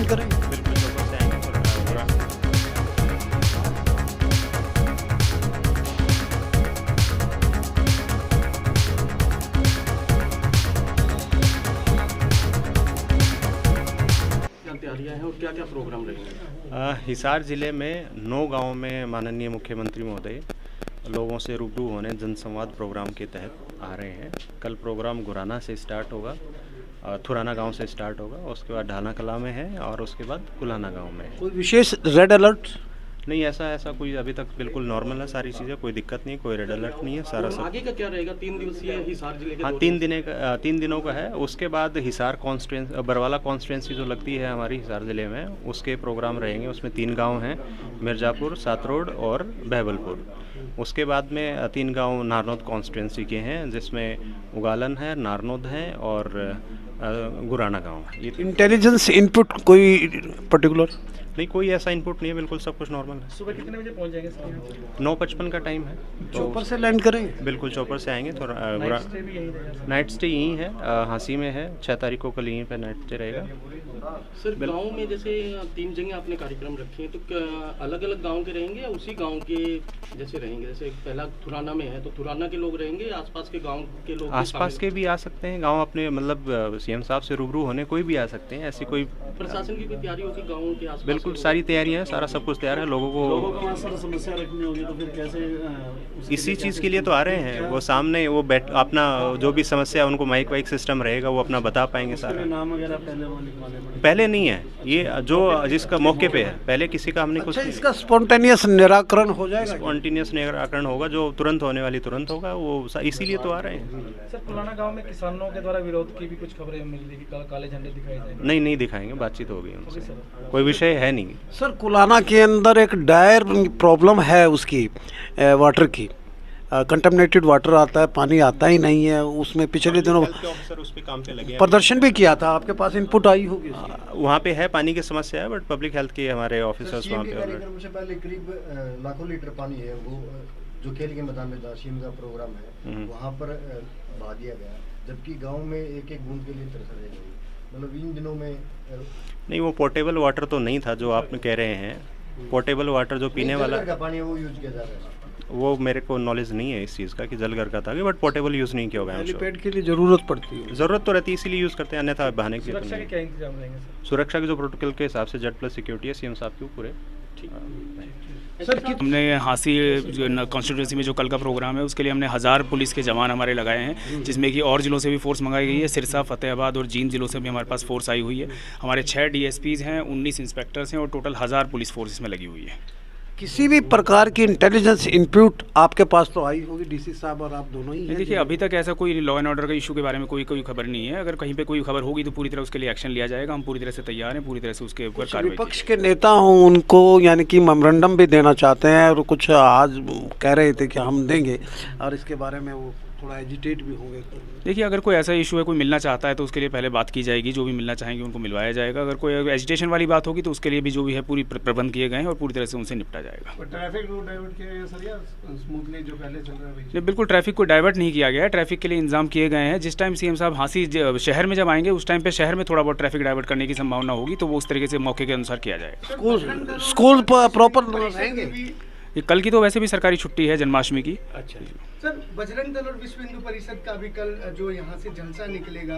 Land करेंगे? बिल्कुल chopper से आएंगे और पूरा क्या तैयारियां हैं और क्या क्या प्रोग्राम रहेंगे? हिसार ज़िले में 9 गांव में माननीय मुख्यमंत्री महोदय लोगों से रूबरू होने जनसंवाद प्रोग्राम के तहत आ रहे हैं। कल प्रोग्राम गुराना से स्टार्ट होगा, थुराना गांव से स्टार्ट होगा, उसके बाद ढाना कला में है और उसके बाद कुलाना गांव में है। कोई विशेष रेड अलर्ट? नहीं, ऐसा कोई अभी तक बिल्कुल नॉर्मल है सारी चीज़ें, कोई दिक्कत नहीं, कोई रेड अलर्ट नहीं है, सारा और सब। आगे का क्या रहेगा? 3 दिवसीय हिसार जिले के हाँ, दौरे 3 दिनों का है। उसके बाद हिसार कॉन्स्टिट्यूंसी, बरवाला कॉन्स्टिट्यूंसी जो लगती है हमारी हिसार ज़िले में, उसके प्रोग्राम रहेंगे। उसमें 3 गांव हैं, मिर्ज़ापुर, सातरोड और बहबलपुर। उसके बाद में 3 गांव नारनौद कॉन्स्टिट्यूंसी के हैं, जिसमें उगालन है, नारनौद है और गुराना गांव है। ये इंटेलिजेंस इनपुट कोई पर्टिकुलर? नहीं, कोई ऐसा इनपुट नहीं है, बिल्कुल सब कुछ नॉर्मल है। सुबह कितने बजे पहुंच जाएंगे सर यहाँ पे? 9:55 का टाइम है। चौपर से लैंड करेंगे? बिल्कुल चौपर से आएंगे। थोड़ा स्टे भी यहीं रहेगा? नाइट स्टे यहीं है, हाँसी में है। 6 तारीख को कल यहीं पे नाइट स्टे रहेगा। सर गांव में जैसे 3 जगह आपने कार्यक्रम रखे हैं, तो अलग अलग गांव के रहेंगे या उसी गांव के जैसे रहेंगे? जैसे पहला थुराना में है तो थुराना के लोग रहेंगे, आसपास के गांव के लोग भी आसपास के भी आ सकते हैं गांव, अपने मतलब सीएम साहब से रूबरू होने कोई भी आ सकते हैं। ऐसी कोई प्रशासन की कोई तैयारी होगी गाँव के आसपास? बिल्कुल सारी तैयारियां हैं, सारा सब कुछ तैयार है। लोगों को सर समस्या रखनी होगी तो फिर कैसे? इसी चीज़ के लिए तो आ रहे हैं। वो सामने वो बैठ अपना जो भी समस्या, उनको माइक वाइक सिस्टम रहेगा, वो अपना बता पाएंगे सारा। नाम वगैरह पहले वहाँ लिखवाने पड़ेंगे? पहले नहीं है, ये जो जिसका मौके पे है, पहले किसी का हमने कुछ अच्छा, इसका स्पॉन्टेनियस निराकरण हो जाएगा? कॉन्टीन्यूस निराकरण होगा, जो तुरंत होने वाली तुरंत होगा। वो इसीलिए तो आ रहे हैं। सर पुराना गांव में किसानों के द्वारा विरोध की भी कुछ खबरें मिल रही कि काले झंडे दिखाई जाएंगे? नहीं दिखाएंगे, बातचीत होगी उनसे, कोई विषय है नहीं। सर कुलाना के अंदर एक डायर प्रॉब्लम है उसकी, वाटर की। कंटामिनेटेड वाटर आता है, पानी आता ही नहीं है उसमें। पिछले दिनों ऑफिसर उस पे काम पे लगे हैं। प्रदर्शन भी किया था, आपके पास इनपुट आई होगी? वहाँ पे है, पानी की समस्या है, बट पब्लिक हेल्थ के हमारे ऑफिसर्स वहाँ पे कार्यक्रम से पहले करीब लाखों लीटर पानी है वो जो खेल के मैदान में दाशिम का प्रोग्राम है वहाँ पर बहा दिया गया, जबकि गांव में एक एक बूंद के लिए तरस रहे हैं। मतलब इन दिनों में नहीं, वो पोर्टेबल वाटर तो नहीं था जो आप कह रहे हैं। पोर्टेबल वाटर जो पीने वाला का पानी है वो यूज किया जा रहा है। वो मेरे को नॉलेज नहीं है इस चीज़ का कि जल घर का था, बट पोर्टेबल यूज़ नहीं किया होगा। हेलीपैड के लिए ज़रूरत पड़ती है? ज़रूरत तो रहती है, इसीलिए यूज़ करते हैं, अन्यथा बहाने के लिए तो सुरक्षा के नहीं। क्या इंतजाम रहेंगे सर? सुरक्षा के जो प्रोटोकॉल के हिसाब से Z+ सिक्योरिटी है सीएम साहब के पूरे। सर हमने हाँसी जो कॉन्स्टिट्यूंसी में जो कल का प्रोग्राम है उसके लिए हमने 1000 पुलिस के जवान हमारे लगाए हैं, जिसमें कि और ज़िलों से भी फोर्स मंगाई गई है। सिरसा, फतेहाबाद और जींद ज़िलों से भी हमारे पास फोर्स आई हुई है। हमारे 6 DSPs हैं, 19 इंस्पेक्टर्स हैं और टोटल 1000 पुलिस फोर्स इसमें लगी हुई है। किसी भी प्रकार की इंटेलिजेंस इनपुट आपके पास तो आई होगी, डीसी साहब और आप दोनों ही हैं? देखिए, अभी तक ऐसा कोई लॉ एंड ऑर्डर का इशू के बारे में कोई खबर नहीं है। अगर कहीं पे कोई खबर होगी तो पूरी तरह उसके लिए एक्शन लिया जाएगा। हम पूरी तरह से तैयार हैं, पूरी तरह से उसके ऊपर कार्रवाई। विपक्ष के नेता हों उनको यानी कि मेमोरेंडम भी देना चाहते हैं और कुछ आज कह रहे थे कि हम देंगे, और इसके बारे में वो थोड़ा एजिटेट भी होंगे। देखिए, अगर कोई ऐसा इशू है, कोई मिलना चाहता है तो उसके लिए पहले बात की जाएगी। जो भी मिलना चाहेंगे उनको मिलवाया जाएगा। अगर कोई एजिटेशन वाली बात होगी तो उसके लिए भी जो भी है पूरी प्रबंध किए गए हैं और पूरी तरह से उनसे निपटा जाएगा। ट्रैफिक रूट डाइवर्ट किया गया सर या स्मूथली जो पहले चल रहा है? नहीं, बिल्कुल ट्रैफिक को डाइवर्ट नहीं किया गया है। ट्रैफिक के लिए इंतजाम किए गए हैं। जिस टाइम सीएम साहब हाँसी शहर में जब आएंगे उस टाइम पे शहर में थोड़ा बहुत ट्रैफिक डाइवर्ट करने की संभावना होगी, तो वो उस तरीके से मौके के अनुसार किया जाएगा। स्कूल प्रॉपर रहेंगे? ये कल की तो वैसे भी सरकारी छुट्टी है जन्माष्टमी की। अच्छा। सर बजरंग दल और विश्व हिंदू परिषद का भी कल जो यहाँ से जलसा निकलेगा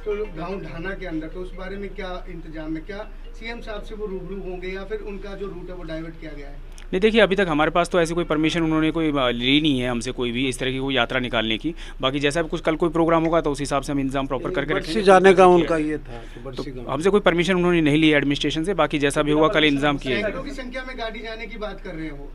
तो गांव ढाना के अंदर, तो उस बारे में क्या इंतजाम है? क्या सीएम साहब से वो रूबरू होंगे या फिर उनका जो रूट है वो डाइवर्ट किया गया है? नहीं, देखिए, अभी तक हमारे पास तो ऐसी कोई परमिशन उन्होंने कोई ली नहीं है हमसे, कोई भी इस तरह की कोई यात्रा निकालने की। बाकी जैसा भी कुछ कल कोई प्रोग्राम होगा तो उस हिसाब से हम इंतजाम प्रॉपर करके बरसी जाने का उनका ये था कि बरसी तो हमसे कोई परमिशन उन्होंने नहीं ली है एडमिनिस्ट्रेशन से। बाकी जैसा भी होगा कल इंतजाम किए सैकड़ों की संख्या में गाड़ी जाने की बात कर रहे हैं वो।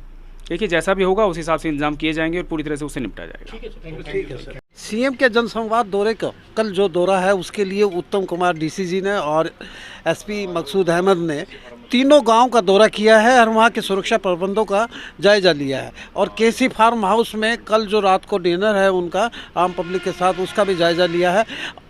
देखिए, जैसा भी होगा उस हिसाब से इंतजाम किए जाएंगे और पूरी तरह से उससे निपटा जाएगा। ठीक है सर। सीएम के जनसंवाद दौरे का कल जो दौरा है उसके लिए उत्तम कुमार डीसीजी ने और एसपी मकसूद अहमद ने तीनों गांव का दौरा किया है और वहां के सुरक्षा प्रबंधों का जायजा लिया है। और केसी फार्म हाउस में कल जो रात को डिनर है उनका आम पब्लिक के साथ, उसका भी जायजा लिया है।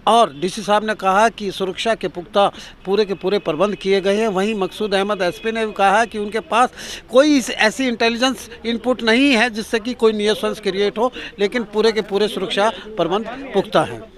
और डीसी साहब ने कहा कि सुरक्षा के पुख्ता पूरे के पूरे प्रबंध किए गए हैं। वहीं मकसूद अहमद एसपी ने भी कहा कि उनके पास कोई ऐसी इंटेलिजेंस इनपुट नहीं है जिससे कि कोई न्यूसेंस क्रिएट हो, लेकिन पूरे के पूरे सुरक्षा प्रबंध पुख्ता हैं।